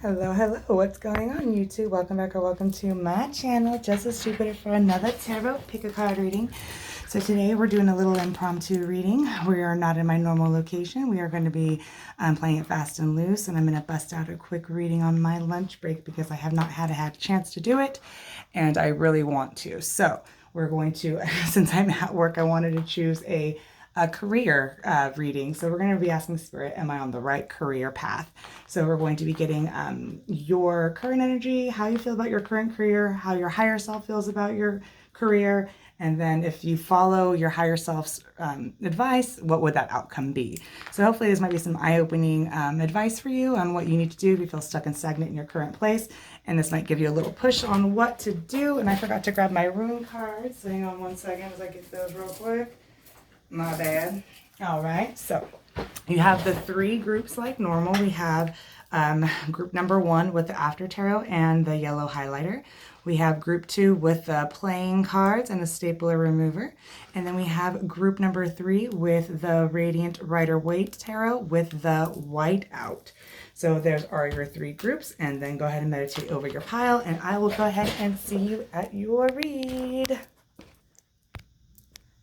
Hello, what's going on YouTube? Welcome back or welcome to my channel, Just as Stupid, for another tarot pick a card reading. So today we're doing a little impromptu reading. We are not in my normal location. We are going to be playing it fast and loose, and I'm going to bust out a quick reading on my lunch break because I have not had a chance to do it, and I really want to. So we're going to, since I'm at work, I wanted to choose a career reading. So we're going to be asking Spirit, am I on the right career path? So we're going to be getting your current energy, how you feel about your current career, how your higher self feels about your career, and then if you follow your higher self's advice, what would that outcome be? So hopefully this might be some eye-opening advice for you on what you need to do if you feel stuck and stagnant in your current place. And this might give you a little push on what to do. And I forgot to grab my rune cards. So hang on one second as I get those real quick. My bad. All right, so you have the three groups like normal. We have group number 1 with the After Tarot and the yellow highlighter. We have group 2 with the playing cards and the stapler remover. And then we have group number 3 with the Radiant Rider Waite Tarot with the white out. So there's are your three groups, and then go ahead and meditate over your pile, and I will go ahead and see you at your read.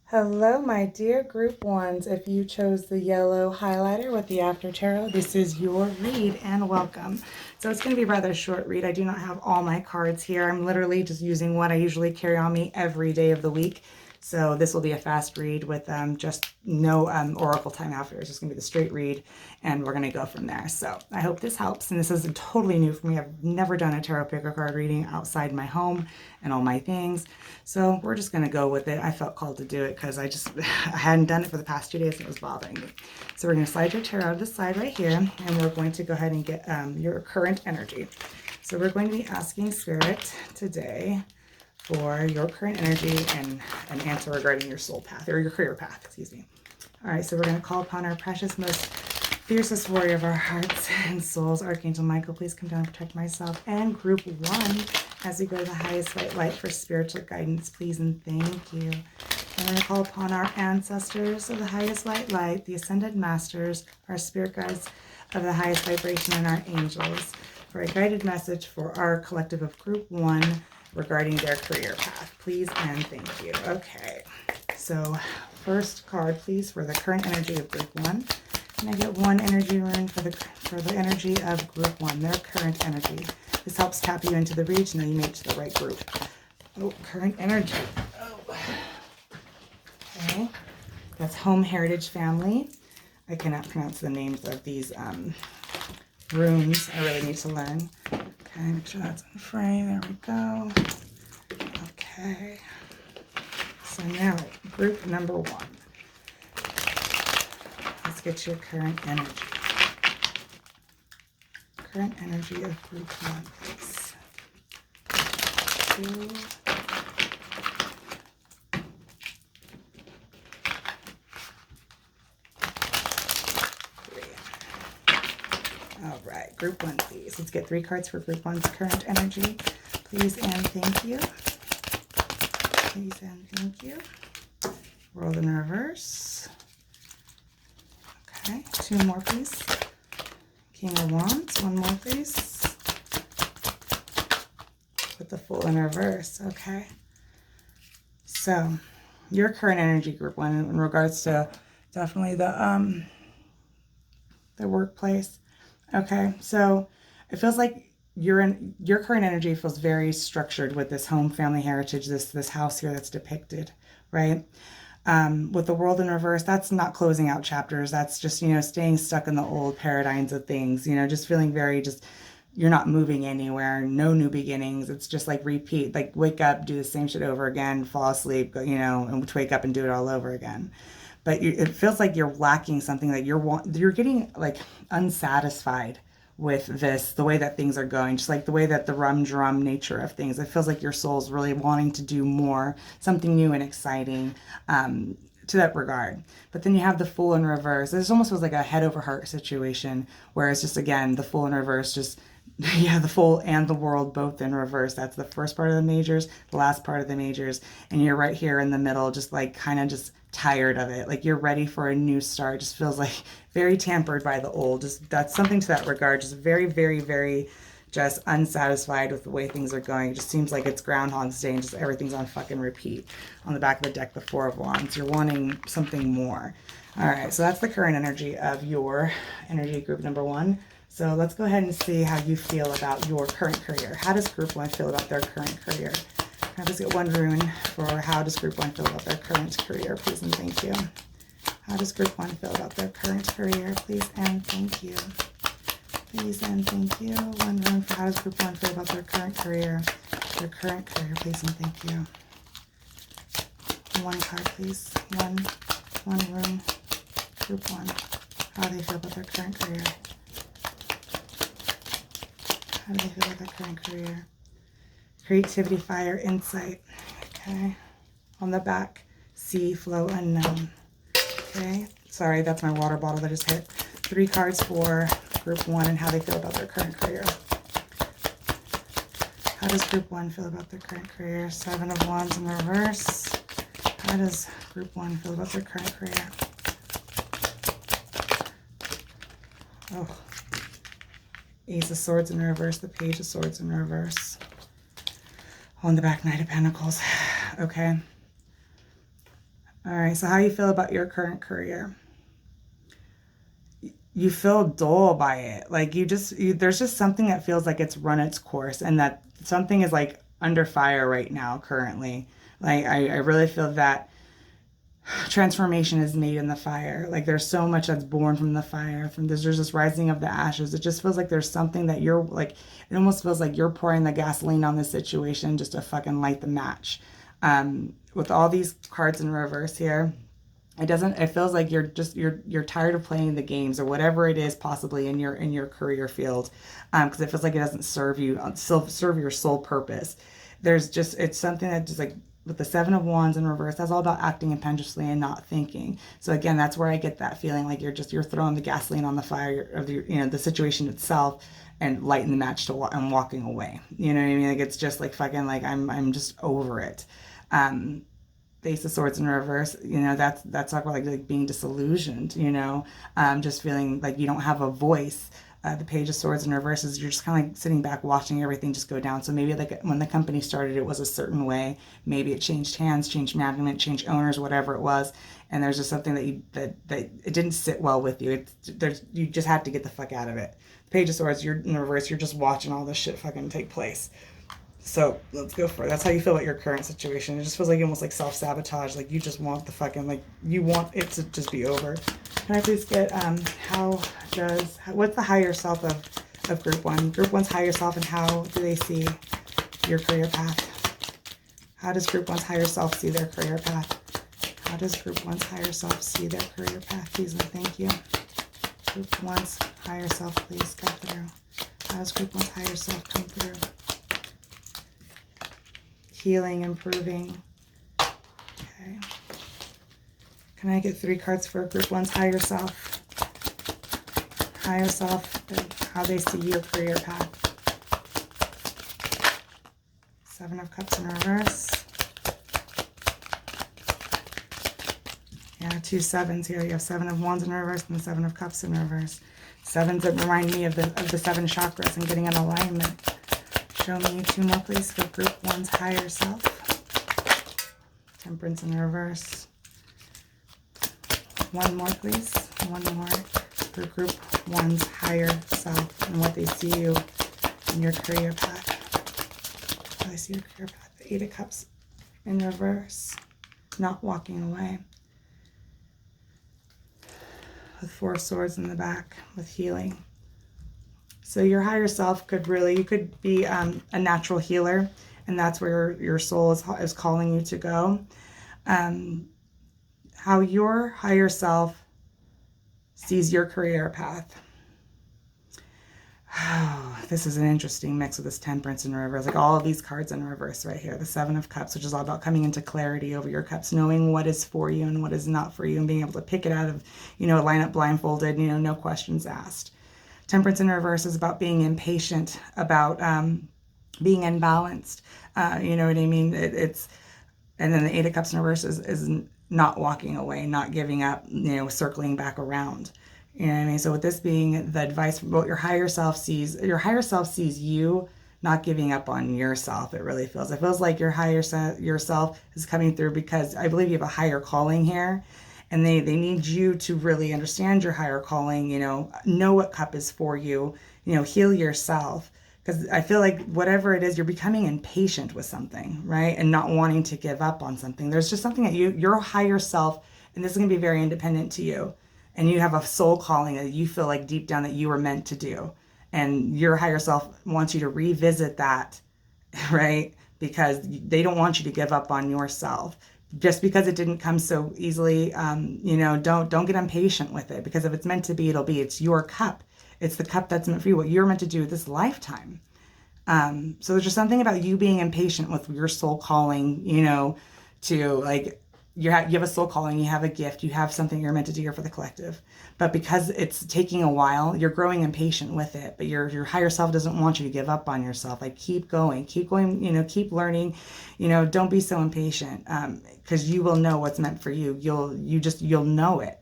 Hello, my dear group ones. If you chose the yellow highlighter with the After Tarot, this is your read and welcome. So it's going to be a rather short read. I do not have all my cards here. I'm literally just using what I usually carry on me every day of the week. So this will be a fast read with just no oracle time after. It's just going to be the straight read, and we're going to go from there. So I hope this helps. And this is totally new for me. I've never done a tarot picker card reading outside my home and all my things. So we're just going to go with it. I felt called to do it because I hadn't done it for the past 2 days and it was bothering me. So we're going to slide your tarot to the side right here, and we're going to go ahead and get your current energy. So we're going to be asking Spirit today for your current energy and an answer regarding your soul path, or your career path, excuse me. All right, so we're going to call upon our precious, most fiercest warrior of our hearts and souls, Archangel Michael. Please come down and protect myself and group 1 as we go to the highest white light for spiritual guidance, please and thank you. I'm going to call upon our ancestors of the highest white light, the ascended masters, our spirit guides of the highest vibration, and our angels for a guided message for our collective of group 1 regarding their career path, please and thank you. Okay, so first card, please, for the current energy of group 1. Can I get one energy rune for the energy of group 1, their current energy? This helps tap you into the region that you made to the right group. Oh, current energy. Oh. Okay, that's Home Heritage Family. I cannot pronounce the names of these runes. I really need to learn. Okay, make sure that's in frame. There we go. Okay. So now, group number 1. Let's get your current energy. Current energy of group 1, please. 2. 3. All right, group 1, please. Let's get 3 cards for group 1's current energy. Please and thank you. Please and thank you. World in reverse. Okay, 2 more, please. King of Wands, 1 more, please. With the Fool in reverse. Okay. So, your current energy, group 1, in regards to definitely the workplace. Okay, so it feels like your current energy feels very structured with this home, family, heritage, this house here that's depicted, right? With the World in reverse, that's not closing out chapters. That's just, staying stuck in the old paradigms of things, just feeling very you're not moving anywhere, no new beginnings. It's just like repeat, like wake up, do the same shit over again, fall asleep, and wake up and do it all over again. But it feels like you're lacking something, that you're getting like unsatisfied with the way that things are going, just like the way that the drum nature of things. It feels like your soul's really wanting to do more, something new and exciting to that regard. But then you have the Fool in reverse. This almost feels like a head over heart situation, where it's just, again, the Fool in reverse, just yeah, the Fool and the World both in reverse. That's the first part of the majors, the last part of the majors, and you're right here in the middle, just like kind of just tired of it. Like you're ready for a new start. Just feels like very tampered by the old. Just that's something to that regard. Just very, very, very just unsatisfied with the way things are going. It just seems like it's Groundhog's Day and just everything's on fucking repeat. On the back of the deck, the Four of Wands. You're wanting something more. All right, so that's the current energy of your energy group number 1. So let's go ahead and see how you feel about your current career. How does group 1 feel about their current career? I'll just get one rune for how does group 1 feel about their current career, please and thank you. How does group 1 feel about their current career, please and thank you. Please and thank you. One rune for how does group 1 feel about their current career. Their current career, please and thank you. One card, please. One rune. Group 1. How do they feel about their current career? How do they feel about their current career? Creativity, fire, insight. Okay. On the back, sea, flow, unknown. Okay. Sorry, that's my water bottle that just hit. 3 cards for group 1 and how they feel about their current career. How does group 1 feel about their current career? 7 of Wands in reverse. How does group 1 feel about their current career? Oh. Ace of Swords in reverse, the Page of Swords in reverse. On the back, Knight of Pentacles. Okay. All right, so how you feel about your current career? You feel dull by it. Like there's just something that feels like it's run its course and that something is like under fire right now currently. Like I really feel that transformation is made in the fire. Like there's so much that's born from the fire. There's this rising of the ashes. It just feels like there's something that you're like, it almost feels like you're pouring the gasoline on this situation just to fucking light the match. With all these cards in reverse here, it feels like you're tired of playing the games or whatever it is possibly in your career field. Because it feels like it doesn't serve your sole purpose. It's something that just like, with the 7 of Wands in reverse, that's all about acting impulsively and not thinking. So again, that's where I get that feeling like you're throwing the gasoline on the fire of the situation itself and lighting the match and walking away. You know what I mean? Like it's just like fucking like I'm just over it. The Ace of Swords in reverse, that's talk about like being disillusioned. Just feeling like you don't have a voice. The Page of Swords in reverse is you're just kind of like sitting back watching everything just go down. So maybe like when the company started, it was a certain way. Maybe it changed hands, changed management, changed owners, whatever it was. And there's just something that it didn't sit well with you. You just had to get the fuck out of it. The Page of Swords, you're in reverse. You're just watching all this shit fucking take place. So let's go for it. That's how you feel about your current situation. It just feels like almost like self-sabotage. Like you just want the fucking, like you want it to just be over. Can I please get what's the higher self of group 1? Group 1's higher self, and how do they see your career path? How does group 1's higher self see their career path? How does group 1's higher self see their career path? Please and thank you. Group 1's higher self, please come through. How does group 1's higher self come through? Healing, improving. Okay. Can I get 3 cards for group 1's higher self? Higher self, how they see your career path. 7 of Cups in reverse. Yeah, 2 7s here. You have 7 of Wands in reverse and the 7 of Cups in reverse. 7s that remind me of the 7 chakras and getting in alignment. Show me 2 more, please, for group 1's higher self. Temperance in reverse. 1 more, please. 1 more for group 1's higher self and what they see you in your career path. How they see your career path. The 8 of Cups in reverse. Not walking away. With 4 swords in the back. With healing. So your higher self you could be a natural healer, and that's where your soul is calling you to go. How your higher self sees your career path. Oh, this is an interesting mix with this Temperance in reverse. Like all of these cards in reverse right here. The 7 of Cups, which is all about coming into clarity over your cups, knowing what is for you and what is not for you, and being able to pick it out of, line up blindfolded, no questions asked. Temperance in reverse is about being impatient, about being imbalanced. You know what I mean? And then the 8 of Cups in reverse is not walking away, not giving up, circling back around. You know what I mean? So with this being the advice, what your higher self sees you not giving up on yourself. It feels like your yourself is coming through, because I believe you have a higher calling here, and they need you to really understand your higher calling, know what cup is for you, heal yourself. Because I feel like whatever it is, you're becoming impatient with something, right? And not wanting to give up on something. There's just something that your higher self, and this is going to be very independent to you, and you have a soul calling that you feel like deep down that you were meant to do. And your higher self wants you to revisit that, right? Because they don't want you to give up on yourself. Just because it didn't come so easily, don't get impatient with it, because if it's meant to be, it'll be. It's your cup. It's the cup that's meant for you, what you're meant to do this lifetime. So there's just something about you being impatient with your soul calling, to like, you have a soul calling, you have a gift, you have something you're meant to do here for the collective. But because it's taking a while, you're growing impatient with it. But your higher self doesn't want you to give up on yourself. Like, keep going, keep learning, don't be so impatient, because you will know what's meant for you. You'll know it.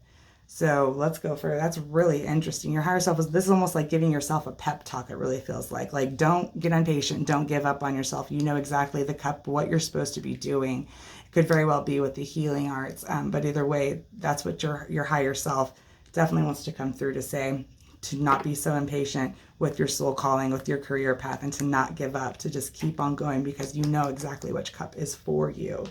So let's go for it. That's really interesting. Your higher self this is almost like giving yourself a pep talk. It really feels like don't get impatient. Don't give up on yourself. You know exactly the cup, what you're supposed to be doing. It could very well be with the healing arts. But either way, that's what your higher self definitely wants to come through to say, to not be so impatient with your soul calling, with your career path, and to not give up, to just keep on going, because you know exactly which cup is for you.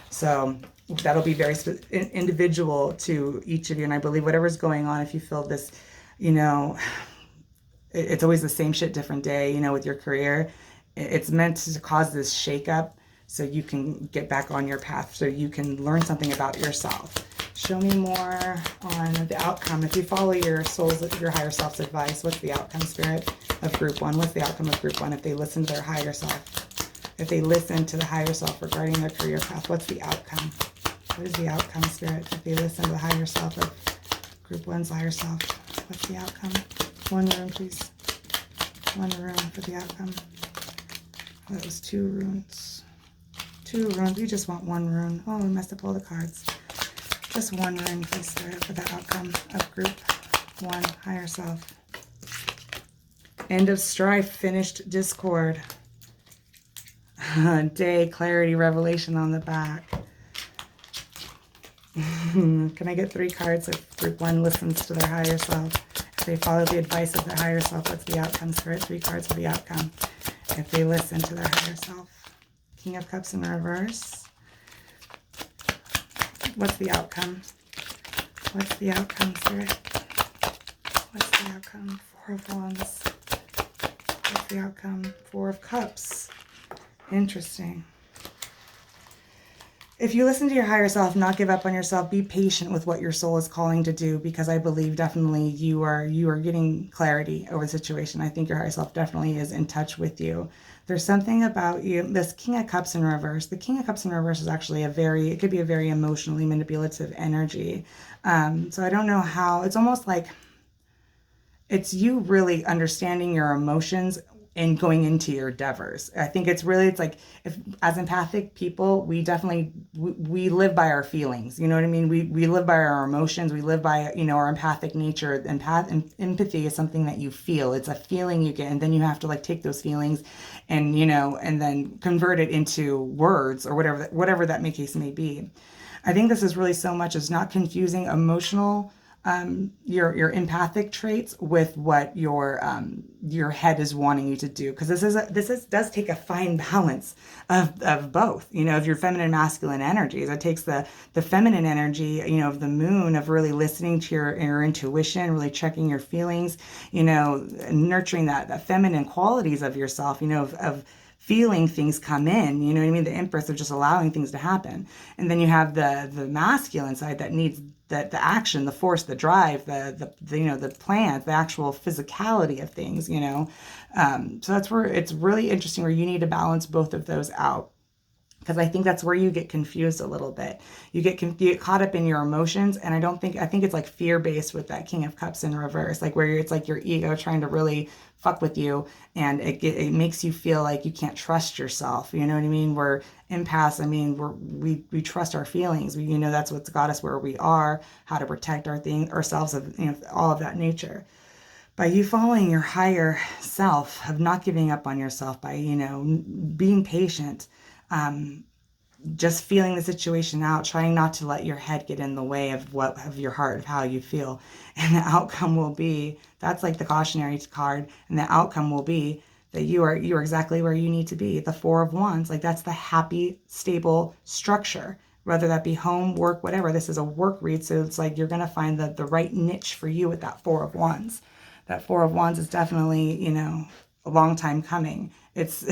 So that'll be very individual to each of you. And I believe whatever's going on, if you feel this, it's always the same shit, different day, with your career. It's meant to cause this shakeup so you can get back on your path, so you can learn something about yourself. Show me more on the outcome. If you follow your higher self's advice, what's the outcome, Spirit, of group one? What's the outcome of group one if they listen to their higher self? If they listen to the higher self regarding their career path, what's the outcome? What is the outcome, Spirit, if they listen to the higher self of group one's higher self? What's the outcome? One room, please. One room for the outcome. Oh, that was 2 runes. 2 runes. We just want 1 rune. Oh, we messed up all the cards. Just 1 rune, please, Spirit, for the outcome of group 1 higher self. End of strife. Finished discord. Day, clarity, revelation on the back. Can I get 3 cards if group 1 listens to their higher self? If they follow the advice of their higher self, what's the outcome, Spirit? 3 cards for the outcome. If they listen to their higher self. King of Cups in reverse. What's the outcome? What's the outcome, Spirit? What's the outcome? 4 of Wands. What's the outcome? 4 of Cups. Interesting. If you listen to your higher self, not give up on yourself, be patient with what your soul is calling to do, because I believe definitely you are getting clarity over the situation. I think your higher self definitely is in touch with you. There's something about you, this King of Cups in reverse. The King of Cups in reverse is actually it could be a very emotionally manipulative energy. So I don't know how, it's almost like it's you really understanding your emotions and going into your endeavors. I think it's like, if as empathic people, we definitely, we live by our feelings. You know what I mean? We live by our emotions. We live by, our empathic nature. Empathy is something that you feel. It's a feeling you get, and then you have to like take those feelings and, and then convert it into words or whatever that case may be. I think this is really so much as not confusing emotional, your empathic traits with what your head is wanting you to do, because this does take a fine balance of both, of your feminine and masculine energies. It takes the feminine energy, of the moon, of really listening to your intuition, really checking your feelings, nurturing that feminine qualities of yourself, of feeling things come in, you know what I mean? The Empress of just allowing things to happen. And then you have the masculine side that needs the action, the force, the drive, the plans, the actual physicality of things, So that's where it's really interesting, where you need to balance both of those out. because I think that's where you get confused a little bit. You get caught up in your emotions, and I think it's like fear-based with that King of Cups in reverse, like where it's like your ego trying to really fuck with you, and it makes you feel like you can't trust yourself. You know what I mean? We're empaths. I mean, we trust our feelings. You know, that's what's got us where we are, how to protect ourselves of, you know, all of that nature. By you following your higher self, of not giving up on yourself, by, you know, being patient, just feeling the situation out, trying not to let your head get in the way of your heart, of how you feel. And the outcome will be, that's like the cautionary card, and the outcome will be that you're exactly where you need to be. The Four of Wands, like that's the happy, stable structure, whether that be home, work, whatever. This is a work read, so it's like you're going to find the right niche for you with that Four of Wands. That Four of Wands is definitely, you know, a long time coming. It's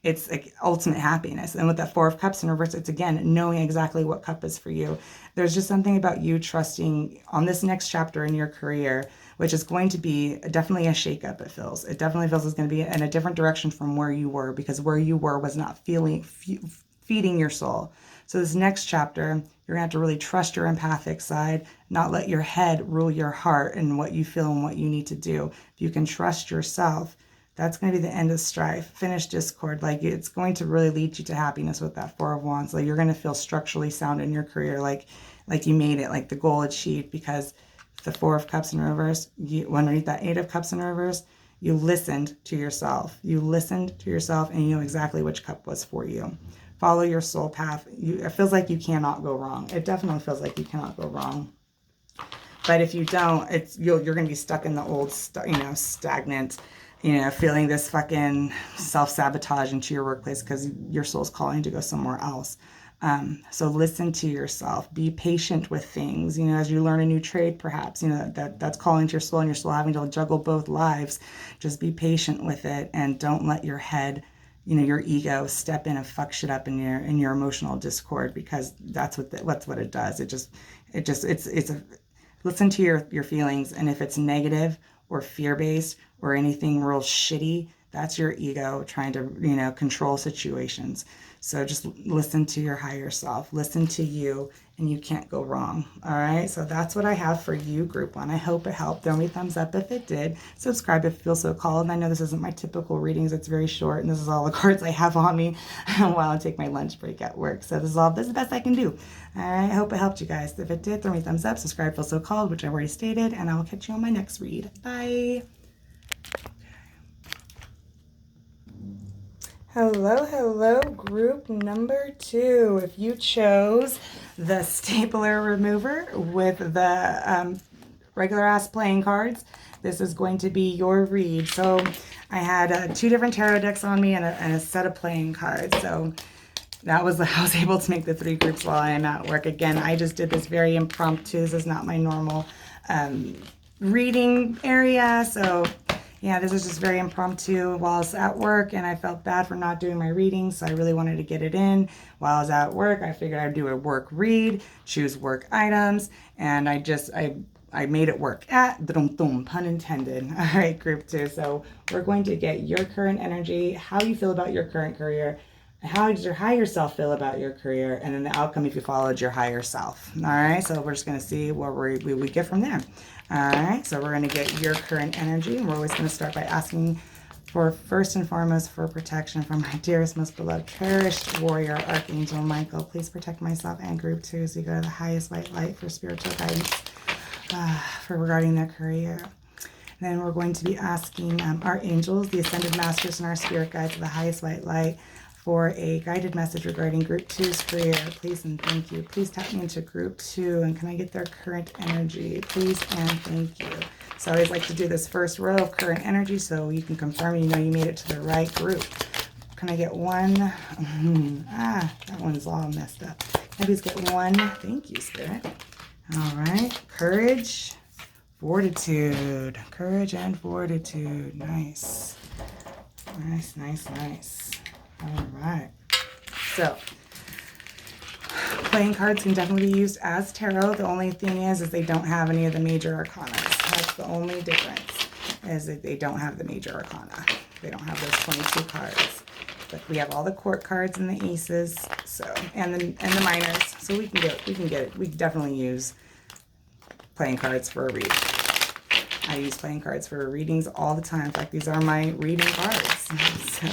it's like ultimate happiness. And with that Four of Cups in reverse, it's again knowing exactly what cup is for you. There's just something about you trusting on this next chapter in your career, which is going to be definitely a shakeup. It definitely feels it's going to be in a different direction from where you were, because where you were was not feeding your soul. So this next chapter, you're going to have to really trust your empathic side, not let your head rule your heart and what you feel and what you need to do. If you can trust yourself, that's going to be the end of strife. Finish discord. Like, it's going to really lead you to happiness with that Four of Wands. Like, you're going to feel structurally sound in your career, like you made it, like the goal achieved, because the Four of Cups in reverse, underneath that Eight of Cups in reverse, you listened to yourself. You listened to yourself, and you know exactly which cup was for you. Follow your soul path. It feels like you cannot go wrong. It definitely feels like you cannot go wrong. But if you don't, you're going to be stuck in the old, stagnant, feeling this fucking self-sabotage into your workplace because your soul's calling to go somewhere else. So listen to yourself. Be patient with things. As you learn a new trade, perhaps, that's calling to your soul, and your soul having to juggle both lives. Just be patient with it, and don't let your head, your ego step in and fuck shit up in your emotional discord, because that's what it does. Listen to your feelings, and if it's negative or fear-based or anything real shitty, that's your ego trying to, control situations. So just listen to your higher self, listen to you, and you can't go wrong. All right. So that's what I have for you, group one. I hope it helped. Throw me a thumbs up if it did. Subscribe if you feel so called. And I know this isn't my typical readings. It's very short, and this is all the cards I have on me while I take my lunch break at work. So this is the best I can do. All right. I hope it helped you guys. If it did, throw me a thumbs up, subscribe if you feel so called, which I've already stated, and I will catch you on my next read. Bye. Hello, group number 2. If you chose the stapler remover with the regular ass playing cards, this is going to be your read. So I had 2 different tarot decks on me and a set of playing cards. So that was I was able to make the 3 groups while I am at work. Again, I just did this very impromptu. This is not my normal reading area. So yeah, this is just very impromptu while I was at work, and I felt bad for not doing my reading, so I really wanted to get it in. While I was at work, I figured I'd do a work read, choose work items, and I made it work. Pun intended. All right, group 2. So we're going to get your current energy, how you feel about your current career, how does your higher self feel about your career, and then the outcome if you followed your higher self. All right, so we're just going to see what we get from there. All right, so we're going to get your current energy, and we're always going to start by asking for, first and foremost, for protection from my dearest, most beloved, cherished warrior, Archangel Michael. Please protect myself and group 2 as we go to the highest white light for spiritual guidance for regarding their career. Then we're going to be asking our angels, the ascended masters, and our spirit guides of the highest white light for a guided message regarding group 2's career. Please and thank you. Please tap me into group 2, and can I get their current energy? Please and thank you. So I always like to do this first row of current energy so you can confirm you made it to the right group. Can I get one? That one's all messed up. Can I please get one? Thank you, Spirit. All right. Courage, fortitude. Courage and fortitude. Nice. Nice. All right. So, playing cards can definitely be used as tarot. The only thing is they don't have any of the major arcana. That's the only difference, is that they don't have the major arcana. They don't have those 22 cards. But we have all the court cards and the aces, so and the minors. So we can get it. We can definitely use playing cards for a read. I use playing cards for readings all the time. In fact, these are my reading cards. So,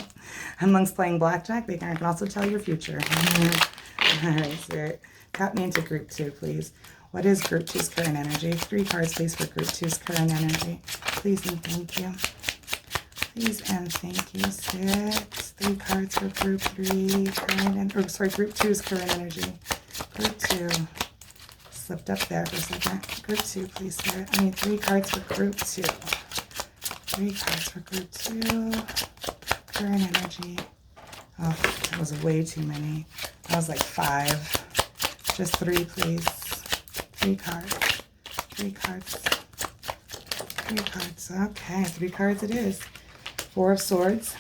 amongst playing blackjack, they can also tell your future. All right, Spirit, tap me into group 2, please. What is group 2's current energy? 3 cards, please, for group 2's current energy. Please and thank you. Please and thank you, Spirit. 3 cards for group 3 current, group 2's current energy. Group 2. Slipped up there for a second. Group 2, please, Spirit. I need 3 cards for group 2. 3 cards for group 2. Current energy. Oh, that was way too many. That was like 5. Just 3, please. 3 cards. 3 cards. 3 cards. Okay, 3 cards it is. 4 of Swords.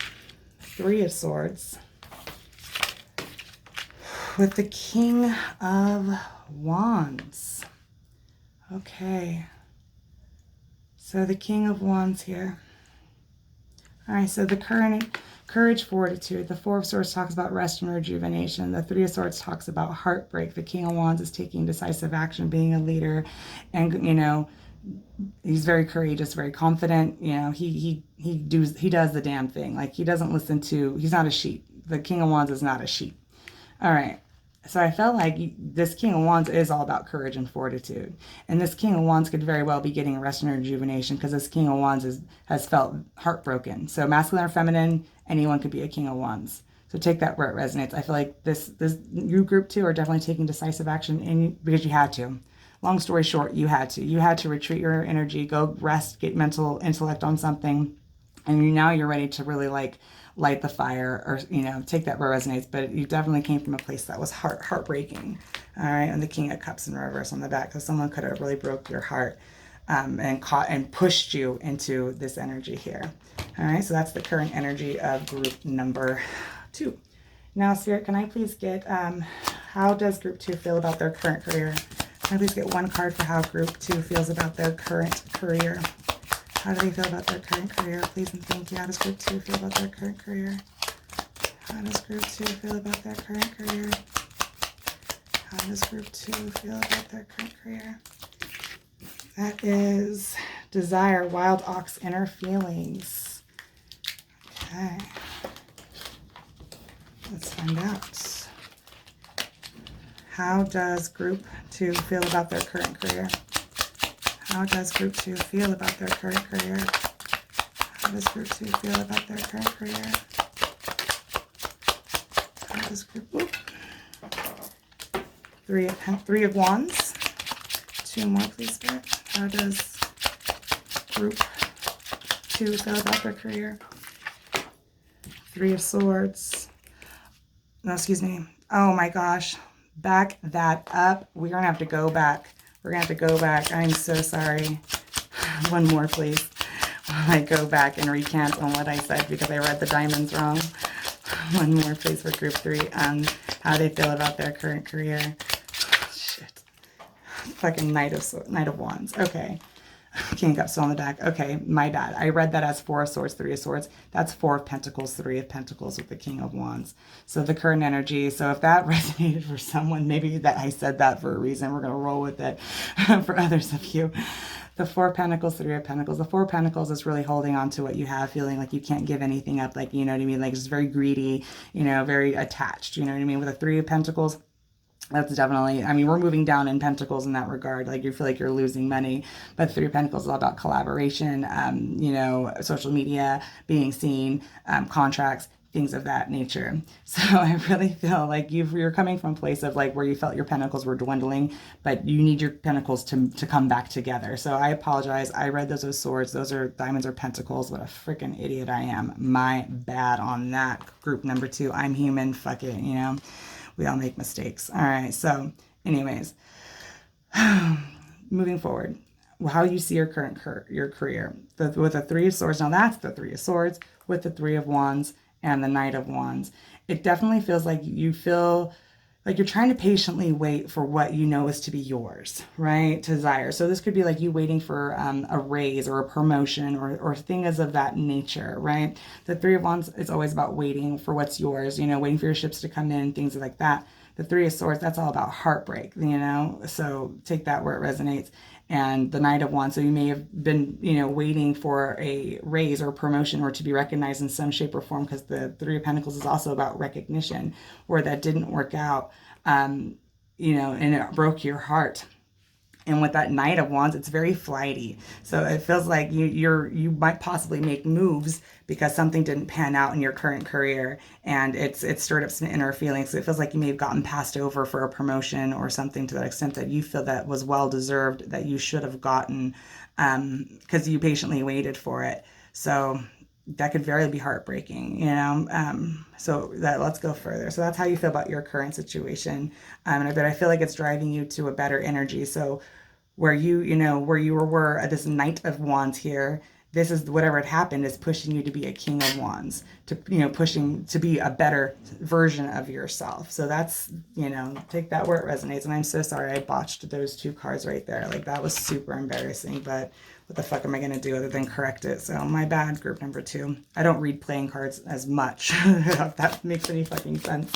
3 of Swords. With the King of Wands. Okay. So the King of Wands here. All right, so the current courage, fortitude. The 4 of Swords talks about rest and rejuvenation. The 3 of Swords talks about heartbreak. The King of Wands is taking decisive action, being a leader, and you know, he's very courageous, very confident. You know, he does the damn thing. Like, he doesn't listen to. He's not a sheep. The King of Wands is not a sheep. All right. So I felt like this King of Wands is all about courage and fortitude. And this King of Wands could very well be getting a rest and rejuvenation, because this King of Wands has felt heartbroken. So masculine or feminine, anyone could be a King of Wands. So take that where it resonates. I feel like you group 2 are definitely taking decisive action because you had to. Long story short, you had to. You had to retreat your energy, go rest, get mental intellect on something. And now you're ready to really like light the fire, or, you know, take that where it resonates. But you definitely came from a place that was heartbreaking. All right. And the King of Cups in reverse on the back, because someone could have really broke your heart and pushed you into this energy here. All right. So that's the current energy of group number 2. Now, Spirit, can I please get, how does group 2 feel about their current career? Can I please get 1 card for how group 2 feels about their current career? How do they feel about their current career? Please and thank you. How does group 2 feel about their current career? How does group 2 feel about their current career? How does group 2 feel about their current career? That is desire, wild ox, inner feelings. Okay. Let's find out. How does group 2 feel about their current career? How does group 2 feel about their current career? How does group 2 feel about their current career? How does group... Three of Wands. 2 more, please, Spirit. How does group 2 feel about their career? 3 of Swords. No, excuse me. Oh my gosh. Back that up. We're going to have to go back. We're going to have to go back. I'm so sorry. 1 more, please. While I go back and recant on what I said because I read the diamonds wrong. 1 more, please, for group 3. How they feel about their current career. Shit. Fucking Knight of Wands. Okay. King of Cups still on the back. Okay, my bad. I read that as 4 of Swords, 3 of Swords. That's 4 of Pentacles, 3 of Pentacles with the King of Wands. So the current energy. So if that resonated for someone, maybe that I said that for a reason. We're going to roll with it for others of you. The 4 of Pentacles, 3 of Pentacles. The 4 of Pentacles is really holding on to what you have, feeling like you can't give anything up. Like, you know what I mean? Like, just very greedy, you know, very attached. You know what I mean? With the 3 of Pentacles, that's definitely, I mean, we're moving down in Pentacles in that regard. Like, you feel like you're losing money. But 3 of Pentacles is all about collaboration, you know, social media, being seen, contracts, things of that nature. So I really feel like you're coming from a place of like where you felt your pentacles were dwindling, but you need your pentacles to come back together. So I apologize. I read those as swords. Those are diamonds or pentacles. What a freaking idiot I am. My bad on that. Group number 2. I'm human. Fuck it, you know. We all make mistakes. All right. So anyways, moving forward, how you see your current your career with the 3 of Swords. Now that's the 3 of Swords with the 3 of Wands and the Knight of Wands. It definitely feels like you feel like you're trying to patiently wait for what you know is to be yours, right? To desire. So this could be like you waiting for a raise or a promotion or things of that nature, right? The Three of Wands is always about waiting for what's yours, you know, waiting for your ships to come in, things like that. The Three of Swords, that's all about heartbreak, you know? So take that where it resonates. And the Knight of Wands, so you may have been, you know, waiting for a raise or promotion or to be recognized in some shape or form, because the Three of Pentacles is also about recognition, where that didn't work out, you know, and it broke your heart. And with that Knight of Wands, it's very flighty. So it feels like you might possibly make moves because something didn't pan out in your current career, and it's stirred up some inner feelings. So it feels like you may have gotten passed over for a promotion or something, to that extent that you feel that was well deserved, that you should have gotten, because you patiently waited for it. So that could very be heartbreaking, you know. So that, let's go further. So that's how you feel about your current situation, but I feel like it's driving you to a better energy. So where you know, where you were at this Knight of Wands here, this is whatever had happened is pushing you to be a King of Wands, to, you know, pushing to be a better version of yourself. So that's, you know, take that where it resonates. And I'm so sorry I botched those two cards right there. Like, that was super embarrassing, but what the fuck am I going to do other than correct it? So my bad, group number 2. I don't read playing cards as much, if that makes any fucking sense.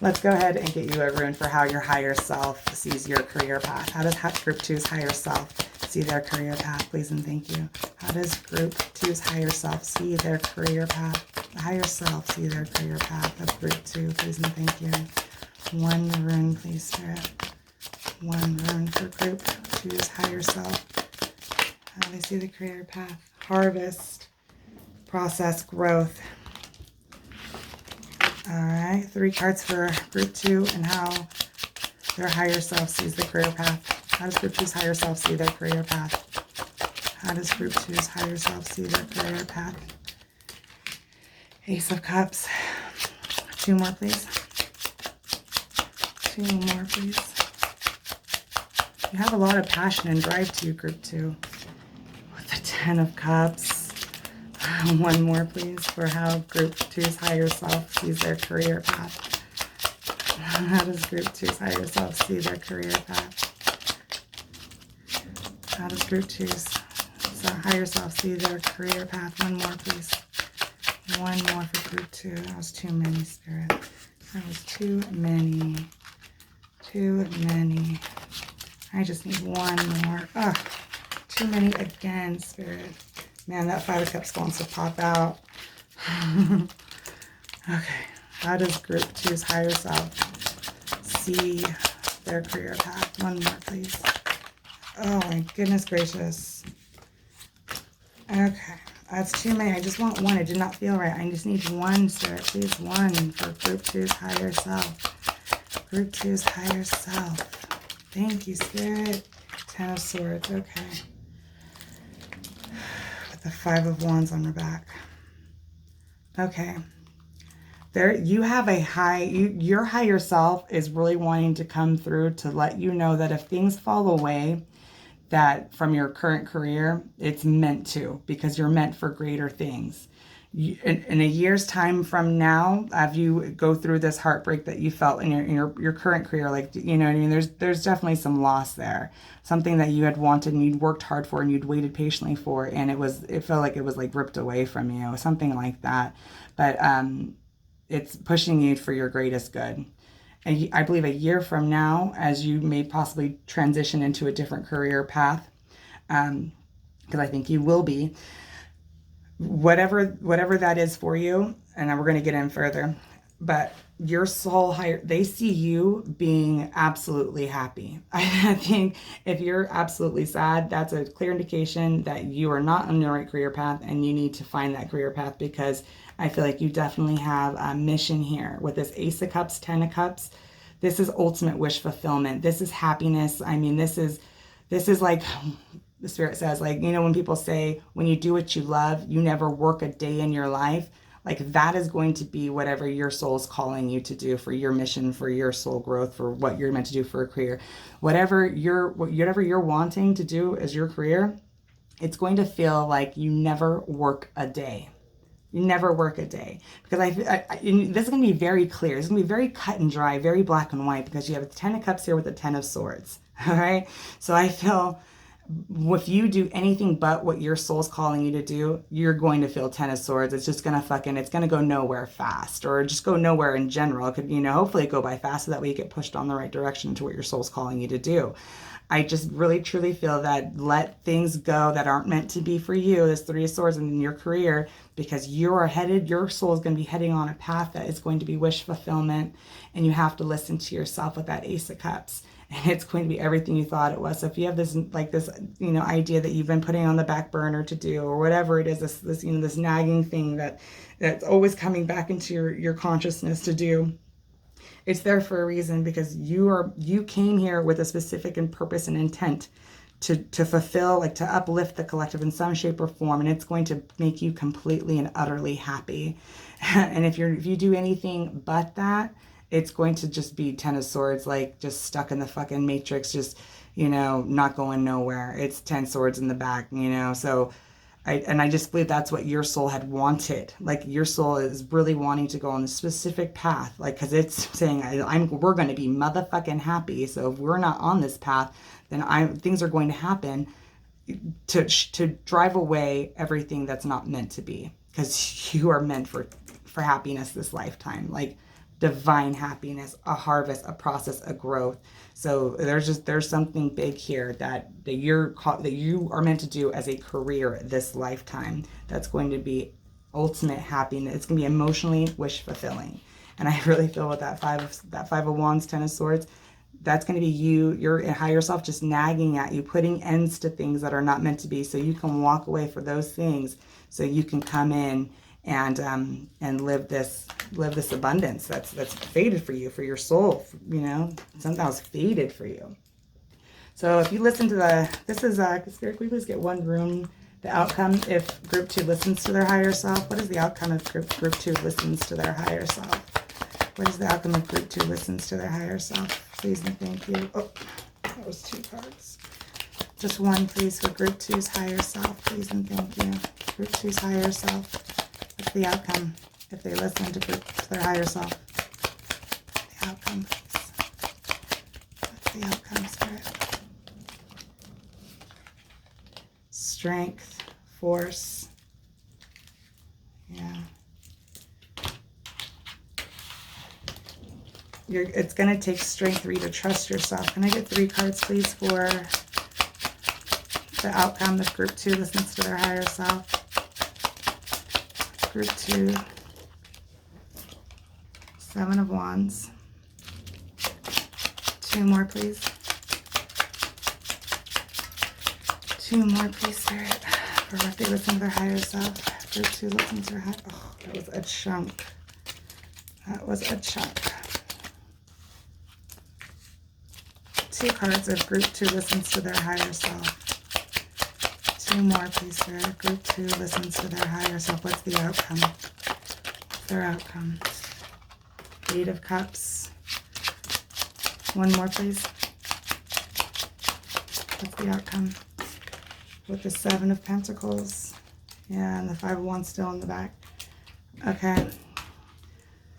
Let's go ahead and get you a rune for how your higher self sees your career path. How does group 2's higher self see their career path, please and thank you? How does group 2's higher self see their career path? The higher self see their career path of group 2, please and thank you. One rune, please, Spirit. One rune for group 2's higher self. How do they see the career path? Harvest, process, growth. All right, 3 cards for group 2 and how their higher self sees the career path. How does group 2's higher self see their career path? How does group 2's higher self see their career path? Ace of Cups. 2 more, please. 2 more, please. You have a lot of passion and drive to you, group 2. With the 10 of Cups. 1 more, please, for how group 2's higher self sees their career path. How does group 2's higher self see their career path? How does group 2's higher self see their career path? 1 more, please. 1 more for group 2. That was too many, Spirit. That was too many. Too many. I just need 1 more. Ugh. Too many again, Spirit. Man, that 5 of Cups wants to pop out. Okay. How does group 2's higher self see their career path? 1 more, please. Oh, my goodness gracious. Okay. That's too many. I just want 1. It did not feel right. I just need 1, Spirit. Please, 1 for group 2's higher self. Group 2's higher self. Thank you, Spirit. 10 of Swords. Okay. The 5 of Wands on her back. Okay. There, you have a your higher self is really wanting to come through to let you know that if things fall away, that from your current career, it's meant to, because you're meant for greater things. In a year's time from now, if you go through this heartbreak that you felt in your current career, like, you know what I mean, there's definitely some loss there, something that you had wanted and you'd worked hard for and you'd waited patiently for, and it felt like it was like ripped away from you, something like that. But it's pushing you for your greatest good. And I believe a year from now, as you may possibly transition into a different career path, because I think you will be, whatever that is for you, and we're going to get in further, but your soul higher, they see you being absolutely happy. I think if you're absolutely sad, that's a clear indication that you are not on the right career path and you need to find that career path, because I feel like you definitely have a mission here with this Ace of Cups, 10 of Cups. This is ultimate wish fulfillment. This is happiness. I mean, this is like, the Spirit says, like, you know, when people say, when you do what you love, you never work a day in your life. Like, that is going to be whatever your soul's calling you to do for your mission, for your soul growth, for what you're meant to do for a career. Whatever you're wanting to do as your career, it's going to feel like you never work a day. You never work a day, because this is going to be very clear. It's going to be very cut and dry, very black and white, because you have the 10 of Cups here with the 10 of Swords. All right. So I feel if you do anything but what your soul's calling you to do, you're going to feel 10 of Swords. It's just going to it's going to go nowhere fast, or just go nowhere in general. It could, hopefully go by fast, so that way you get pushed on the right direction to what your soul's calling you to do. I just really truly feel that let things go that aren't meant to be for you, this 3 of Swords in your career, because your soul is going to be heading on a path that is going to be wish fulfillment, and you have to listen to yourself with that Ace of Cups. And it's going to be everything you thought it was. So if you have this idea that you've been putting on the back burner to do, or whatever it is, this nagging thing that's always coming back into your consciousness to do, it's there for a reason, because you came here with a specific and purpose and intent to fulfill, to uplift the collective in some shape or form, and it's going to make you completely and utterly happy. And if you do anything but that, it's going to just be 10 of Swords, just stuck in the fucking matrix, just, not going nowhere. It's 10 swords in the back, so I just believe that's what your soul had wanted. Your soul is really wanting to go on this specific path, because it's saying, we're going to be motherfucking happy. So if we're not on this path, then things are going to happen to drive away everything that's not meant to be, because you are meant for happiness this lifetime, divine happiness, a harvest, a process, a growth. So there's something big here that you are meant to do as a career this lifetime. That's going to be ultimate happiness. It's going to be emotionally wish fulfilling. And I really feel with that five of Wands, 10 of Swords, that's going to be your higher self just nagging at you, putting ends to things that are not meant to be, so you can walk away for those things, so you can come in and live this abundance that's fated for you, for your soul, something that was fated for you. So if you listen to this is Spirit, can we please get one room, the outcome if group 2 listens to their higher self? What is the outcome if group 2 listens to their higher self? What is the outcome if group 2 listens to their higher self? Please and thank you. Oh, that was 2 cards. Just one, please, for group 2's higher self. Please and thank you. Group 2's higher self. What's the outcome if they listen to their higher self? The outcome, please. What's the outcome, Spirit? Strength, force. Yeah. It's going to take strength for you to trust yourself. Can I get 3 cards, please, for the outcome if group 2 listens to their higher self? Group 2, 7 of Wands. 2 more, please. 2 more, please, Spirit, for what they listen to their higher self. Group 2 listens to their higher. Oh, that was a chunk. That was a chunk. 2 cards if group 2 listens to their higher self. 2 more, please, Spirit. Group 2 listens to their higher self. What's the outcome? What's their outcome? 8 of Cups. 1 more, please. What's the outcome? With the 7 of Pentacles. Yeah, and the 5 of Wands still in the back. Okay.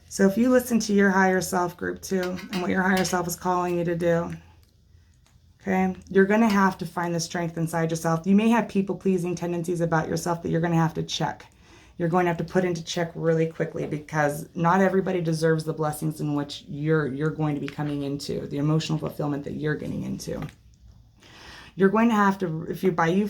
So if you listen to your higher self, group 2, and what your higher self is calling you to do, okay, you're going to have to find the strength inside yourself. You may have people-pleasing tendencies about yourself that you're going to have to check. You're going to have to put into check really quickly, because not everybody deserves the blessings in which you're going to be coming into, the emotional fulfillment that you're getting into. You're going to have to, you're going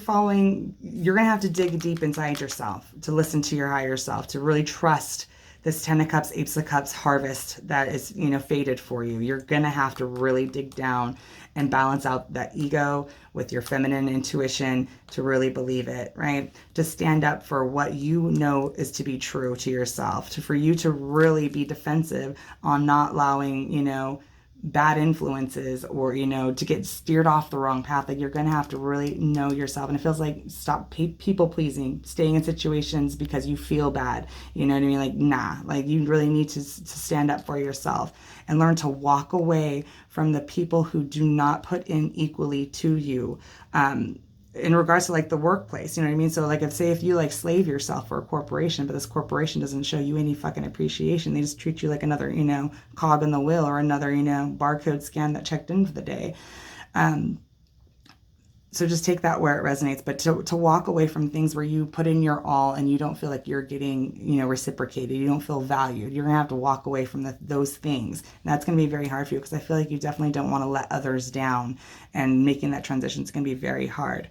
to have to dig deep inside yourself to listen to your higher self, to really trust this 10 of Cups, Ace of Cups harvest that is, fated for you. You're going to have to really dig down and balance out that ego with your feminine intuition to really believe it, right? To stand up for what you know is to be true to yourself, for you to really be defensive on not allowing, bad influences or, to get steered off the wrong path. You're going to have to really know yourself. And it feels like stop people pleasing, staying in situations because you feel bad. You know what I mean? Nah, you really need to stand up for yourself and learn to walk away from the people who do not put in equally to you. in regards to like the workplace, you know what I mean? So like if you like slave yourself for a corporation, but this corporation doesn't show you any fucking appreciation, they just treat you like another, you know, cog in the wheel or another, you know, barcode scan that checked in for the day. So just take that where it resonates, but to walk away from things where you put in your all and you don't feel like you're getting, you know, reciprocated, you don't feel valued, you're gonna have to walk away from those things. And that's gonna be very hard for you, because I feel like you definitely don't want to let others down, and making that transition is gonna be very hard.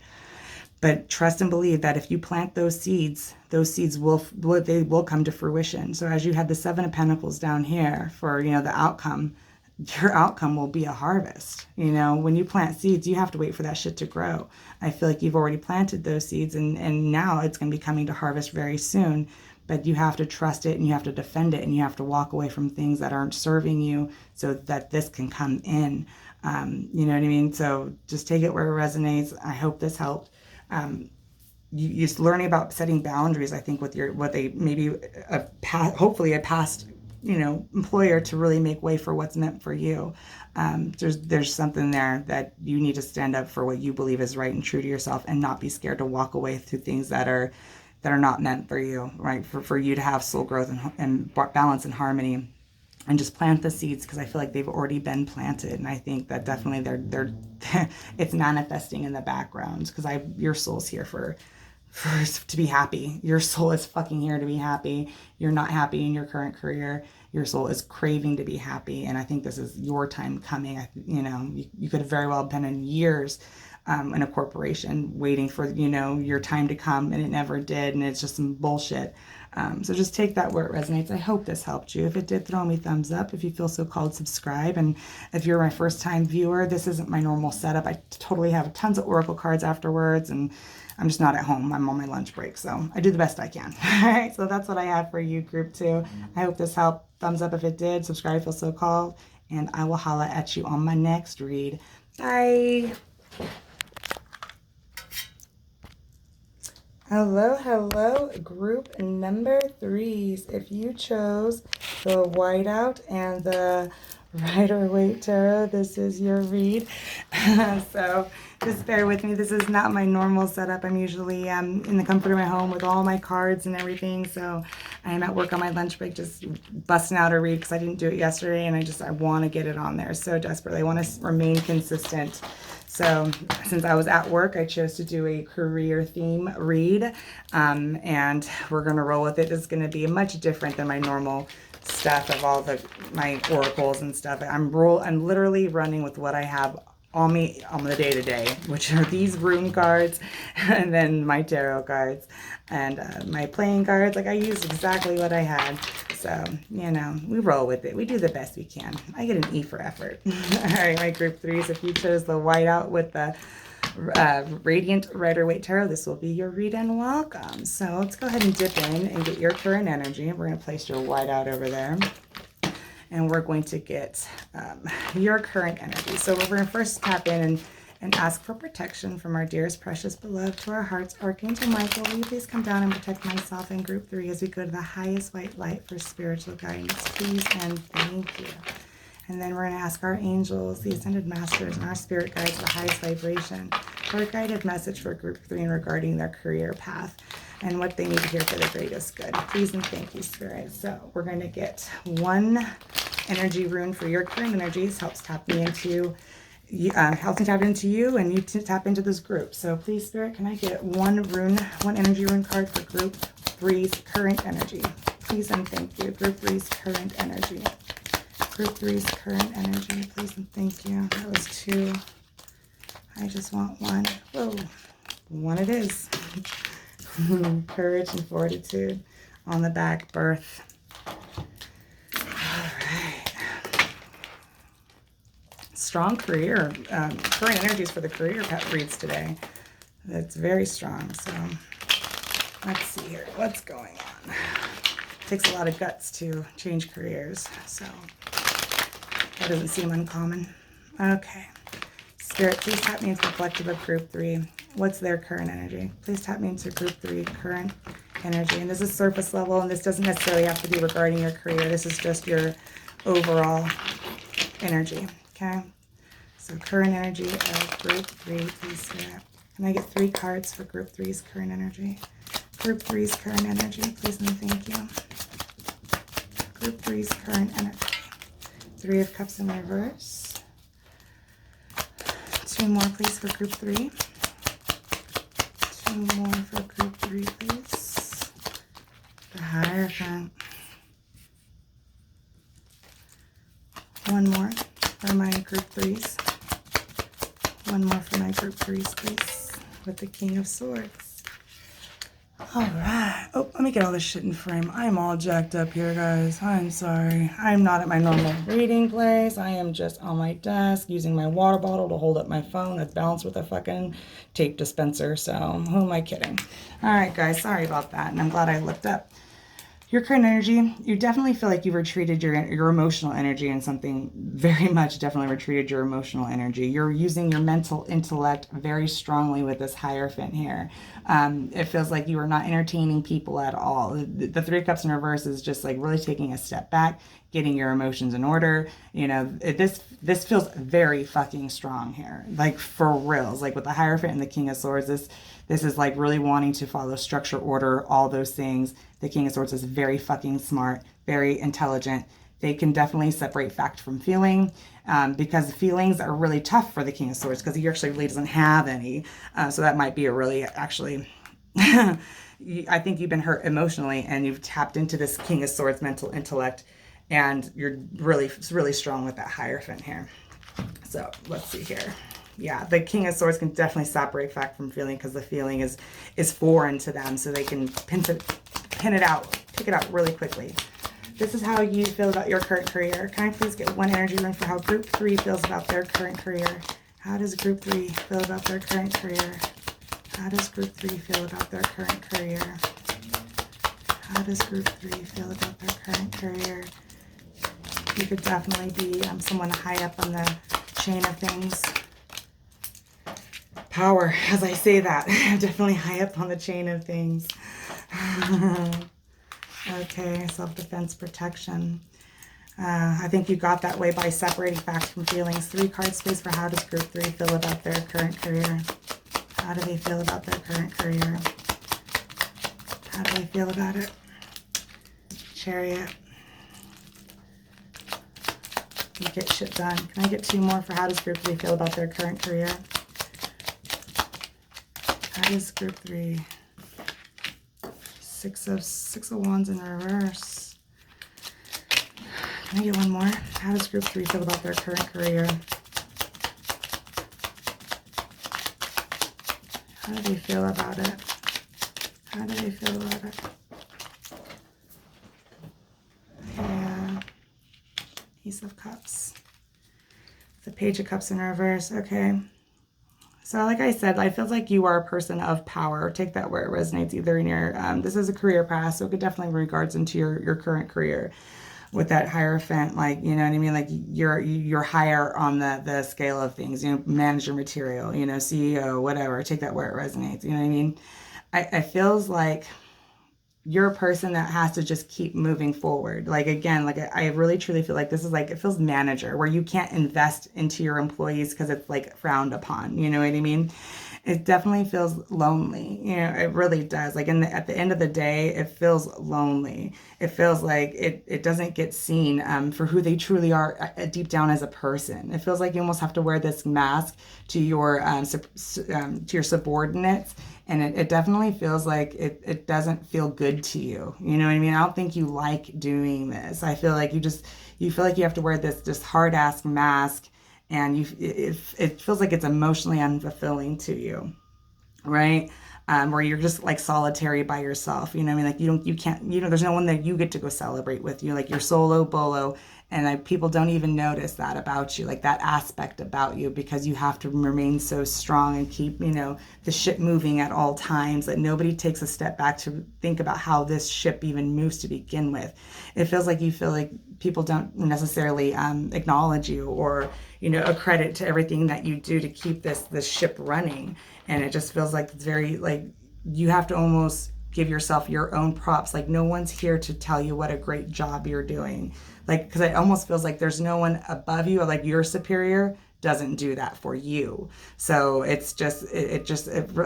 But trust and believe that if you plant those seeds will come to fruition. So as you had the Seven of Pentacles down here for, you know, the outcome, your outcome will be a harvest. You know, when you plant seeds, you have to wait for that shit to grow. I feel like you've already planted those seeds, and now it's going to be coming to harvest very soon. But you have to trust it, and you have to defend it, and you have to walk away from things that aren't serving you so that this can come in. You know what I mean? So just take it where it resonates. I hope this helped. You learning about setting boundaries, I think, with hopefully a past, you know, employer, to really make way for what's meant for you. There's something there that you need to stand up for what you believe is right and true to yourself, and not be scared to walk away through things that are not meant for you, right? For you to have soul growth and balance and harmony, and just plant the seeds, because I feel like they've already been planted, and I think that definitely they're it's manifesting in the background, because your soul's here for to be happy. Your soul is fucking here to be happy. You're not happy in your current career. Your soul is craving to be happy, and I think this is your time coming. You know, you could have very well been in years in a corporation waiting for, you know, your time to come, and it never did, and it's just some bullshit. So just take that where it resonates. I hope this helped you. If it did, throw me thumbs up. If you feel so called, subscribe. And if you're my first time viewer, this isn't my normal setup. I totally have tons of oracle cards afterwards, and I'm just not at home. I'm on my lunch break, so I do the best I can. All right, so that's what I have for you, group 2. I hope this helped. Thumbs up if it did. Subscribe if you feel so called. And I will holla at you on my next read. Bye. Hello, group number 3s. If you chose the Whiteout and the Rider-Waite Tarot, this is your read. So just bear with me. This is not my normal setup. I'm usually in the comfort of my home with all my cards and everything. So I am at work on my lunch break, just busting out a read, because I didn't do it yesterday, and I want to get it on there so desperately. I want to remain consistent. So since I was at work, I chose to do a career theme read, and we're going to roll with it. It's going to be much different than my normal stuff of all my oracles and stuff. I'm literally running with what I have on me on the day-to-day, which are these rune cards, and then my tarot cards, and my playing cards. Like, I used exactly what I had. So, you know, we roll with it. We do the best we can. I get an E for effort. All right, my group 3s, if you chose the Whiteout with the Radiant Rider-Waite Tarot, this will be your read and welcome. So let's go ahead and dip in and get your current energy. We're going to place your Whiteout over there, and we're going to get your current energy. So we're going to first tap in and ask for protection from our dearest, precious, beloved, to our hearts. Archangel Michael, will you please come down and protect myself and group 3 as we go to the highest white light for spiritual guidance, please and thank you. And then we're going to ask our angels, the ascended masters, and our spirit guides, the highest vibration, for a guided message for group 3 regarding their career path and what they need to hear for their greatest good. Please and thank you, Spirit. So we're going to get one energy rune for your current energies. Helps tap me into helps me tap into you, and you tap into this group. So please, Spirit, can I get one energy rune card for group 3's current energy? Please and thank you. Group 3's current energy. Group 3's current energy. Please and thank you. That was 2. I just want 1. Whoa. 1 it is. Courage and fortitude on the back. Birth. Strong career, current energies for the career reads today. It's very strong. So let's see here. What's going on? It takes a lot of guts to change careers. So that doesn't seem uncommon. Okay. Spirit, please tap me into the collective of group 3. What's their current energy? Please tap me into group 3 current energy. And this is surface level, and this doesn't necessarily have to be regarding your career. This is just your overall energy. Okay? So current energy of group 3, please, Spirit. Can I get 3 cards for Group 3's current energy? Group 3's current energy, please and thank you. Group 3's current energy. 3 of Cups in reverse. 2 more, please, for Group 3. 2 more for Group 3, please. The Hierophant. 1 more for my Group 3s. 1 more for my Group 3s, please, with the King of Swords. All right. Oh, let me get all this shit in frame. I'm all jacked up here, guys. I'm sorry. I'm not at my normal reading place. I am just on my desk using my water bottle to hold up my phone that's balanced with a fucking tape dispenser. So who am I kidding? All right, guys. Sorry about that. And I'm glad I looked up. Your current energy, you definitely feel like you've retreated your emotional energy in something very much, definitely retreated your emotional energy. You're using your mental intellect very strongly with this Hierophant here. It feels like you are not entertaining people at all. The 3 of Cups in reverse is just like really taking a step back, getting your emotions in order. You know, this feels very fucking strong here. Like for reals, like with the Hierophant and the King of Swords, this is like really wanting to follow structure, order, all those things. The King of Swords is very fucking smart, very intelligent. They can definitely separate fact from feeling because feelings are really tough for the King of Swords because he actually really doesn't have any. So that might be a really, actually, I think you've been hurt emotionally and you've tapped into this King of Swords mental intellect and you're really, really strong with that Hierophant here. So let's see here. Yeah, the King of Swords can definitely separate fact from feeling because the feeling is foreign to them, so they can pick it out really quickly. This is how you feel about your current career. Can I please get 1 energy rune for how Group 3 feels about their current career? How does Group 3 feel about their current career? How does Group 3 feel about their current career? How does Group 3 feel about their current career? You could definitely be someone high up on the chain of things. Power, as I say that. Definitely high up on the chain of things. Okay, self-defense, protection. I think you got that way by separating facts from feelings. 3 cards, please, for how does Group 3 feel about their current career? How do they feel about their current career? How do they feel about it? Chariot. You get shit done. Can I get 2 more for how does Group 3 feel about their current career? How does Group 3? 6 of Wands in reverse. Can I get 1 more? How does Group 3 feel about their current career? How do they feel about it? How do they feel about it? Yeah. Ace of Cups. The Page of Cups in reverse. Okay. So like I said, I feel like you are a person of power. Take that where it resonates, either in your, this is a career path, so it could definitely regards into your current career with that Hierophant, like, you know what I mean? Like you're higher on the scale of things, you know, manager material, you know, CEO, whatever. Take that where it resonates, you know what I mean? I feels like you're a person that has to just keep moving forward. Like, again, like I really truly feel like this is like, it feels manager where you can't invest into your employees because it's like frowned upon, you know what I mean? It definitely feels lonely, you know, it really does. Like at the end of the day, it feels lonely. It feels like it doesn't get seen for who they truly are deep down as a person. It feels like you almost have to wear this mask to your subordinates. And it definitely feels like it doesn't feel good to you. You know what I mean? I don't think you like doing this. I feel like you feel like you have to wear this just hard ass mask, and it feels like it's emotionally unfulfilling to you, right? Where you're just like solitary by yourself. You know what I mean? Like you can't, you know, there's no one that you get to go celebrate with. You like you're solo bolo, and people don't even notice that about you, like that aspect about you, because you have to remain so strong and keep, you know, the ship moving at all times, that nobody takes a step back to think about how this ship even moves to begin with. It feels like you feel like people don't necessarily acknowledge you or, you know, a credit to everything that you do to keep this ship running. And it just feels like it's very, like, you have to almost give yourself your own props. Like, no one's here to tell you what a great job you're doing. Like, because it almost feels like there's no one above you, or like you're superior doesn't do that for you. So it's just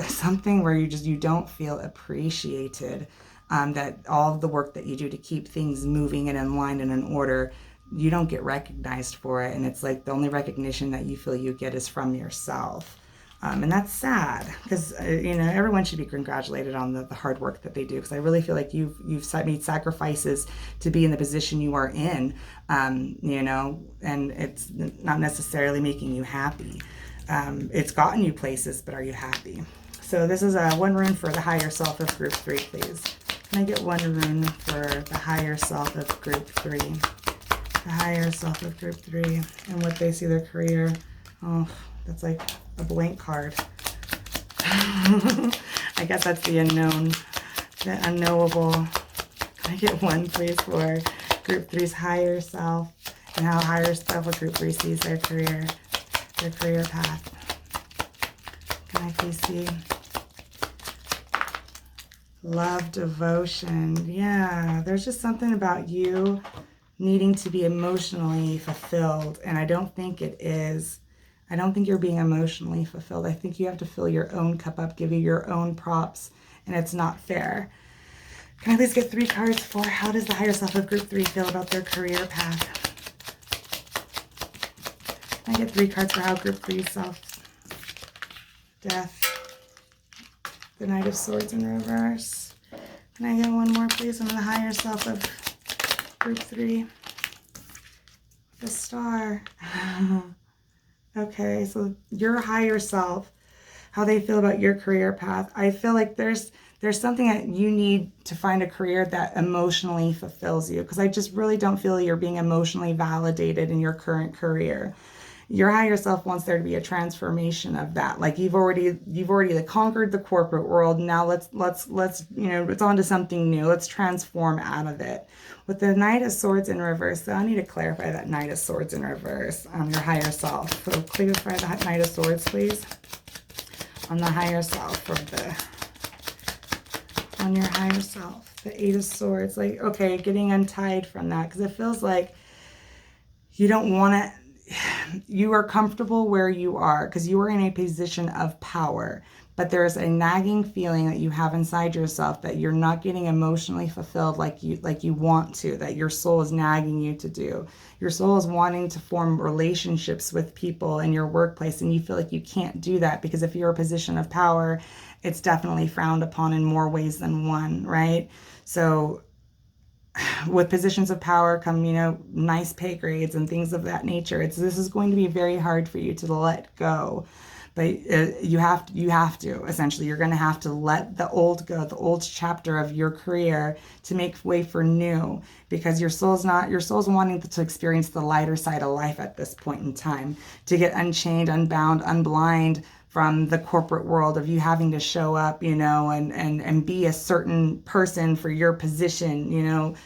something where you don't feel appreciated. That all of the work that you do to keep things moving and in line and in order, you don't get recognized for it. And it's like the only recognition that you feel you get is from yourself. And that's sad, because everyone should be congratulated on the hard work that they do, because I really feel like you've made sacrifices to be in the position you are in, and it's not necessarily making you happy. It's gotten you places, but are you happy? So this is one rune for the higher self of group 3, please. Can I get one rune for the higher self of group 3? The higher self of group 3 and what they see their career. Oh, that's like a blank card. I guess that's the unknown, the unknowable. Can I get one, please, for group 3's higher self, and how higher self of group 3 sees their career path? Can I please see? Love, devotion. Yeah, there's just something about you needing to be emotionally fulfilled, and I don't think it is. I don't think you're being emotionally fulfilled. I think you have to fill your own cup up, give you your own props, and it's not fair. Can I please get 3 cards for how does the higher self of group 3 feel about their career path? Can I get 3 cards for how group 3 self, death, the Knight of Swords in reverse. Can I get one more, please, on the higher self of group 3? The Star. Okay, so your higher self, how they feel about your career path. I feel like there's something that you need to find a career that emotionally fulfills you, because I just really don't feel you're being emotionally validated in your current career. Your higher self wants there to be a transformation of that. Like you've already conquered the corporate world. Now let's it's on to something new. Let's transform out of it. With the Knight of Swords in reverse, so I need to clarify that Knight of Swords in reverse on your higher self. So clarify the Knight of Swords, please, on the higher self on your higher self. The 8 of Swords, like, okay, getting untied from that, because it feels like you don't want to. You are comfortable where you are because you are in a position of power, but there's a nagging feeling that you have inside yourself that you're not getting emotionally fulfilled like you want to, that your soul is nagging you to do. Your soul is wanting to form relationships with people in your workplace, and you feel like you can't do that because if you're a position of power, it's definitely frowned upon in more ways than one, right? So with positions of power come, nice pay grades and things of that nature. This is going to be very hard for you to let go, but you have to, essentially, you're going to have to let the old go, the old chapter of your career, to make way for new, because your soul's wanting to experience the lighter side of life at this point in time, to get unchained, unbound, unblind from the corporate world of you having to show up, and be a certain person for your position,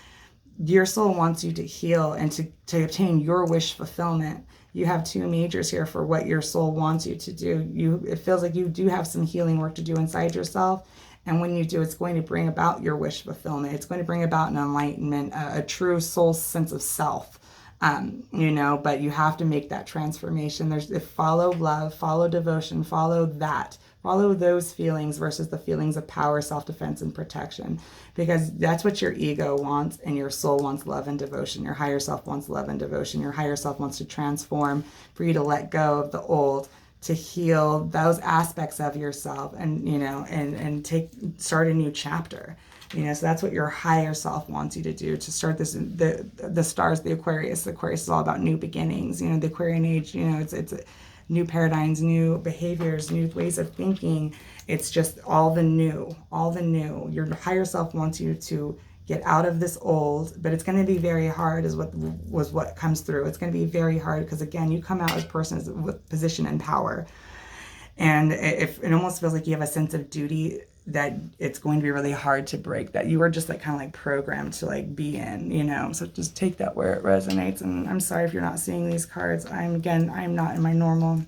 Your soul wants you to heal and to obtain your wish fulfillment. You have 2 majors here for what your soul wants you to do. It feels like you do have some healing work to do inside yourself. And when you do, it's going to bring about your wish fulfillment. It's going to bring about an enlightenment, a true soul sense of self. But you have to make that transformation. Follow love, follow devotion, follow those feelings versus the feelings of power, self-defense, and protection, because that's what your ego wants, and your soul wants love and devotion. Your higher self wants love and devotion. Your higher self wants to transform, for you to let go of the old, to heal those aspects of yourself, and start a new chapter. So that's what your higher self wants you to do, to start this. The stars, the Aquarius is all about new beginnings. The Aquarian age, it's new paradigms, new behaviors, new ways of thinking. It's just all the new. Your higher self wants you to get out of this old, but it's going to be very hard, is what comes through. It's going to be very hard because, again, you come out as a person with position and power, and it almost feels like you have a sense of duty that it's going to be really hard to break, that you are just programmed to be in, so just take that where it resonates. And I'm sorry if you're not seeing these cards. I'm not in my normal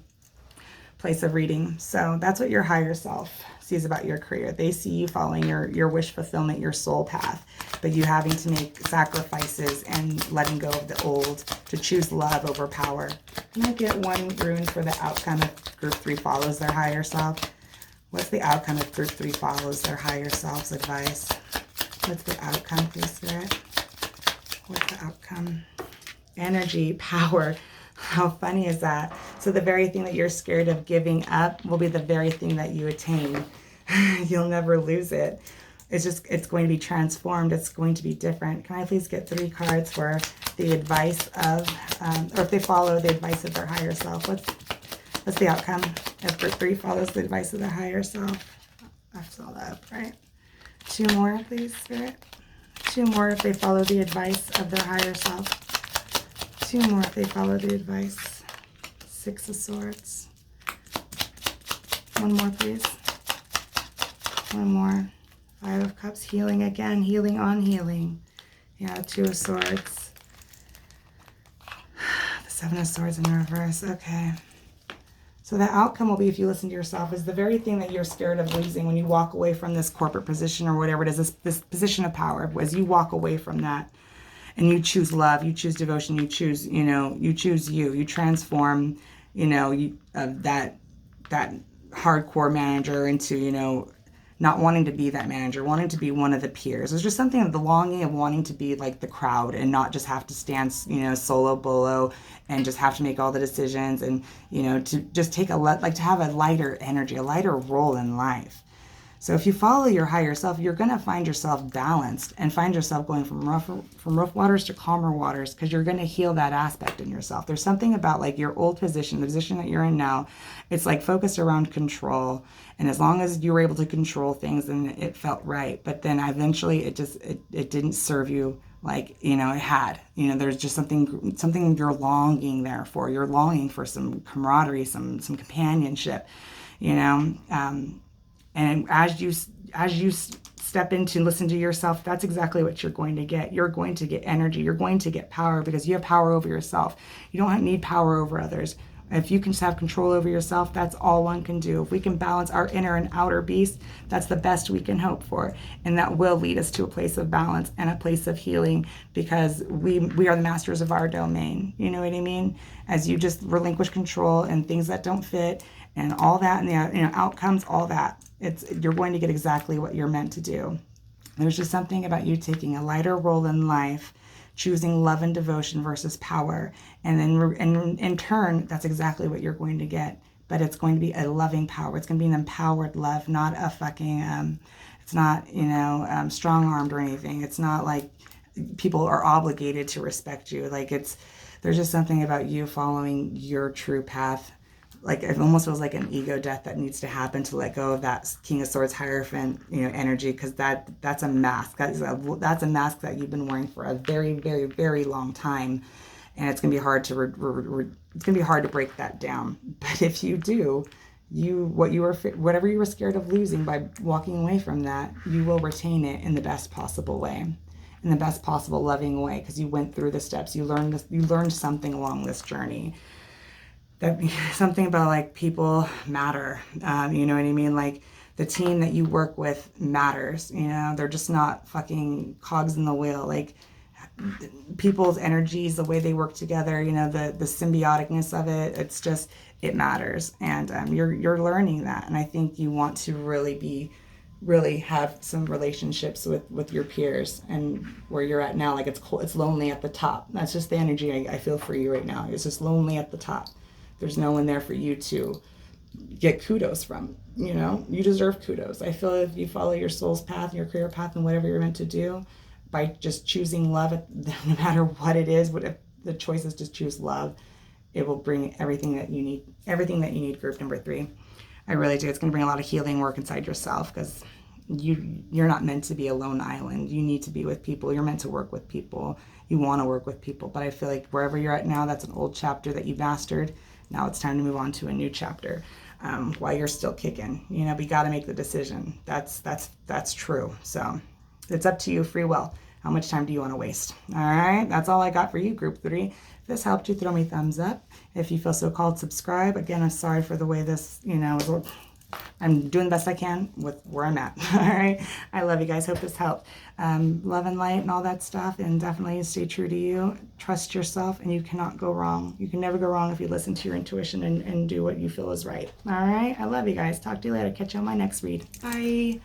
place of reading. So that's what your higher self sees about your career. They see you following your wish fulfillment, your soul path, but you having to make sacrifices and letting go of the old to choose love over power. Can I get one rune for the outcome if group 3 follows their higher self? What's the outcome if group 3 follows their higher self's advice? What's the outcome, please, Spirit? What's the outcome? Energy, power. How funny is that? So the very thing that you're scared of giving up will be the very thing that you attain. You'll never lose it. It's going to be transformed. It's going to be different. Can I please get 3 cards for the advice of, or if they follow the advice of their higher self? What's the outcome if group 3 follows the advice of their higher self? I saw that up, right? 2 more, please, Spirit. 2 more if they follow the advice of their higher self. 2 more if they follow the advice. 6 of Swords. 1 more, please. 1 more. 5 of Cups. Healing again. Healing on healing. Yeah, 2 of Swords. The 7 of Swords in reverse. Okay. So the outcome will be, if you listen to yourself, is the very thing that you're scared of losing when you walk away from this corporate position or whatever it is, this position of power. As you walk away from that, and you choose love, you choose devotion, you choose, you choose you transform, that hardcore manager into, not wanting to be that manager, wanting to be one of the peers. There's just something of the longing of wanting to be like the crowd and not just have to stand, solo bolo and just have to make all the decisions and, to just take to have a lighter energy, a lighter role in life. So if you follow your higher self, you're going to find yourself balanced and find yourself going from rough waters to calmer waters, because you're going to heal that aspect in yourself. There's something about like your old position, the position that you're in now, it's like focused around control. And as long as you were able to control things, then it felt right. But then eventually it didn't serve you like, it had. There's just something you're longing there for. You're longing for some camaraderie, some companionship, and as you step into and listen to yourself, that's exactly what you're going to get. You're going to get energy. You're going to get power, because you have power over yourself. You don't need power over others. If you can just have control over yourself, that's all one can do. If we can balance our inner and outer beast, that's the best we can hope for. And that will lead us to a place of balance and a place of healing, because we are the masters of our domain. You know what I mean? As you just relinquish control and things that don't fit and all that, and the outcomes, all that. You're going to get exactly what you're meant to do. There's just something about you taking a lighter role in life, choosing love and devotion versus power, and then in turn, that's exactly what you're going to get. But it's going to be a loving power. It's going to be an empowered love, not a fucking. It's not strong-armed or anything. It's not like people are obligated to respect you. There's just something about you following your true path. Like it almost feels like an ego death that needs to happen to let go of that King of Swords Hierophant, energy, because that's a mask. That's a mask that you've been wearing for a very, very, very long time, and it's gonna be hard to break that down. But if you do, whatever you were scared of losing by walking away from that, you will retain it in the best possible way, in the best possible loving way, because you went through the steps. You learned something along this journey. That something about like people matter, you know what I mean? Like the team that you work with matters, they're just not fucking cogs in the wheel. Like people's energies, the way they work together, the symbioticness of it, it matters. And you're learning that. And I think you want to really have some relationships with your peers, and where you're at now, like it's lonely at the top. That's just the energy I feel for you right now. It's just lonely at the top. There's no one there for you to get kudos from, you deserve kudos. I feel if you follow your soul's path, your career path, and whatever you're meant to do, by just choosing love, no matter what it is, what if the choice is just choose love, it will bring everything that you need, group number 3. I really do. It's going to bring a lot of healing work inside yourself, because you're not meant to be a lone island. You need to be with people. You're meant to work with people. You want to work with people. But I feel like wherever you're at now, that's an old chapter that you mastered. Now it's time to move on to a new chapter, while you're still kicking. We got to make the decision. That's true. So it's up to you, free will. How much time do you want to waste? All right, that's all I got for you, group 3. If this helped you, throw me a thumbs up. If you feel so called, subscribe. Again, I'm sorry for the way this, I'm doing the best I can with where I'm at. All right. I love you guys. Hope this helped. Love and light and all that stuff. And definitely stay true to you. Trust yourself, and you cannot go wrong. You can never go wrong if you listen to your intuition and do what you feel is right. All right. I love you guys. Talk to you later. Catch you on my next read. Bye.